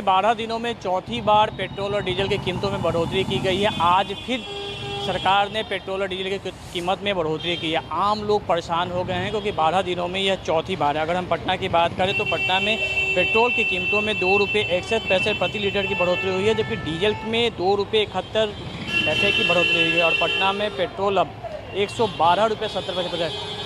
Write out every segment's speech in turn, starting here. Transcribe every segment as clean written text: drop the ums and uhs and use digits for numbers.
12 दिनों में चौथी बार पेट्रोल और डीजल की कीमतों में बढ़ोतरी की गई है। आज फिर सरकार ने पेट्रोल और डीजल की कीमत में बढ़ोतरी की है। आम लोग परेशान हो गए हैं क्योंकि 12 दिनों में यह चौथी बार है। अगर हम पटना की बात करें तो पटना में पेट्रोल की कीमतों में 2 रुपये 61 पैसे प्रति लीटर की बढ़ोतरी हुई है, जबकि डीजल में 2 रुपये 71 पैसे की बढ़ोतरी हुई है। और पटना में पेट्रोल अब 112 रुपये 70 पैसे पर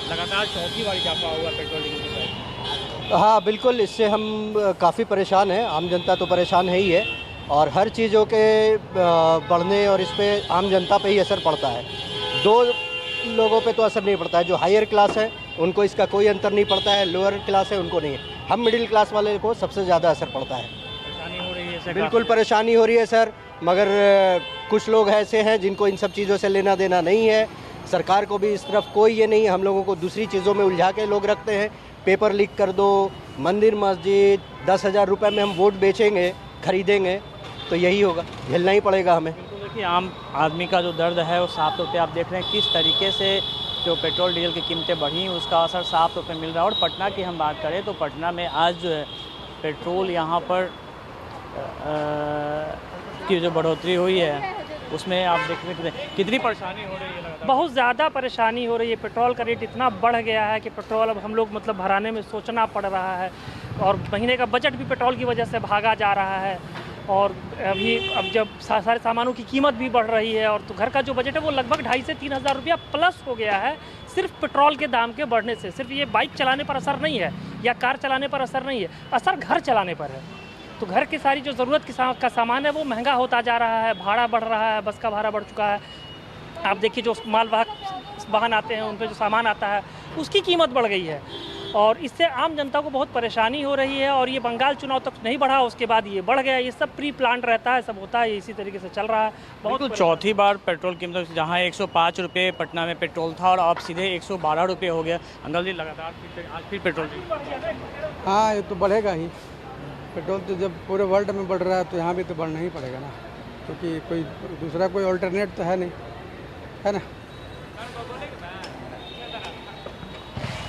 लगातार चौथी बार इजाफा हुआ पेट्रोल डीजल के प्राइस। हाँ बिल्कुल, इससे हम काफ़ी परेशान हैं। आम जनता तो परेशान है ही है, और हर चीज़ों के बढ़ने और इस पे आम जनता पे ही असर पड़ता है। दो लोगों पे तो असर नहीं पड़ता है, जो हायर क्लास है उनको इसका कोई अंतर नहीं पड़ता है, लोअर क्लास है उनको नहीं है। हम मिडिल क्लास वाले को सबसे ज़्यादा असर पड़ता है। परेशानी हो रही है सर? बिल्कुल परेशानी हो रही है सर, मगर कुछ लोग ऐसे हैं जिनको इन सब चीज़ों से लेना देना नहीं है। सरकार को भी इस तरफ कोई ये नहीं है। हम लोगों को दूसरी चीज़ों में उलझा के लोग रखते हैं। पेपर लीक कर दो, मंदिर मस्जिद, 10,000 रुपये में हम वोट बेचेंगे, खरीदेंगे, तो यही होगा, झेलना ही पड़ेगा हमें। बिल्कुल, देखिए आम आदमी का जो दर्द है वो साफ तौर पे आप देख रहे हैं किस तरीके से जो पेट्रोल डीजल की कीमतें बढ़ी उसका असर साफ तौर पे मिल रहा है। और पटना की हम बात करें तो पटना में आज जो है पेट्रोल यहाँ पर की जो बढ़ोतरी हुई है उसमें आप देख रहे हैं कितनी परेशानी हो रही है। लगातार बहुत ज़्यादा परेशानी हो रही है। पेट्रोल का रेट इतना बढ़ गया है कि पेट्रोल अब हम लोग मतलब भराने में सोचना पड़ रहा है, और महीने का बजट भी पेट्रोल की वजह से भागा जा रहा है। और अभी अब जब सारे सामानों की कीमत भी बढ़ रही है, और तो घर का जो बजट है वो लगभग 2,500 से 3,000 रुपया प्लस हो गया है सिर्फ पेट्रोल के दाम के बढ़ने से। सिर्फ ये बाइक चलाने पर असर नहीं है या कार चलाने पर असर नहीं है, असर घर चलाने पर है। तो घर की सारी जो ज़रूरत का सामान है वो महंगा होता जा रहा है, भाड़ा बढ़ रहा है, बस का भाड़ा बढ़ चुका है। आप देखिए जो मालवाहक वाहन आते हैं उन पर जो सामान आता है उसकी कीमत बढ़ गई है, और इससे आम जनता को बहुत परेशानी हो रही है। और ये बंगाल चुनाव तक नहीं बढ़ा, उसके बाद ये बढ़ गया। ये सब प्री प्लान रहता है, सब होता है, इसी तरीके से चल रहा है। बहुत चौथी बार पेट्रोल कीमत जहाँ 105 रुपये पटना में पेट्रोल था और अब सीधे 112 रुपये हो गया। अंकल जी लगातार आज फिर पेट्रोल। हाँ, ये तो बढ़ेगा ही। पेट्रोल तो जब पूरे वर्ल्ड में बढ़ रहा है तो यहाँ भी तो बढ़ना ही पड़ेगा ना, क्योंकि कोई दूसरा कोई अल्टरनेट तो है नहीं, है ना।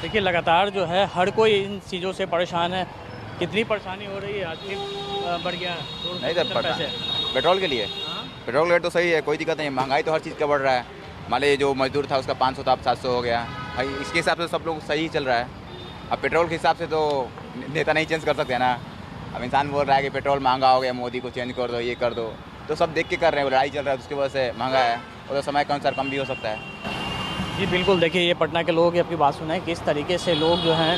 देखिए लगातार जो है हर कोई इन चीज़ों से परेशान है। कितनी परेशानी हो रही है, आज फिर बढ़ गया नहीं सर, पैसे पेट्रोल के लिए। पेट्रोल रेट तो सही है, कोई दिक्कत नहीं। महंगाई तो हर चीज़ का बढ़ रहा है। मान लीजिए जो मजदूर था उसका 500 था, अब 700 हो गया भाई। इसके हिसाब से सब लोग सही चल रहा है। अब पेट्रोल के हिसाब से तो नेता नहीं चेंज कर सकते ना। अब इंसान बोल रहा है कि पेट्रोल महंगा हो गया, मोदी को चेंज कर दो, ये कर दो, तो सब देख के कर रहे हैं। लड़ाई चल रहा है उसकी वजह से महंगा है, और तो समय के अनुसार कम भी हो सकता है। जी बिल्कुल, देखिए ये पटना के लोग आपकी बात सुनाएं किस तरीके से लोग जो हैं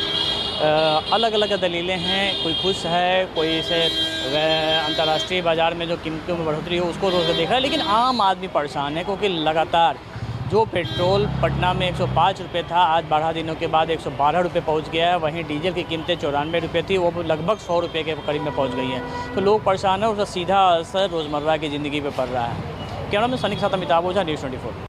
अलग अलग दलीलें हैं। कोई खुश है, कोई इसे अंतर्राष्ट्रीय बाज़ार में जो कीमतों में बढ़ोतरी हो उसको रोज़ देख रहा है, लेकिन आम आदमी परेशान है क्योंकि लगातार जो पेट्रोल पटना में 105 रुपये था आज 12 दिनों के बाद 112 रुपये पहुँच गया है। वहीं डीजल की कीमतें 94 रुपये थी, वो लगभग 100 रुपये के करीब में पहुँच गई हैं। तो लोग परेशान हैं, उसका सीधा असर रोज़मर्रा की ज़िंदगी पर पड़ रहा है। कैमरा में सनी के साथ अमिताभ ओझा, न्यूज़ 24।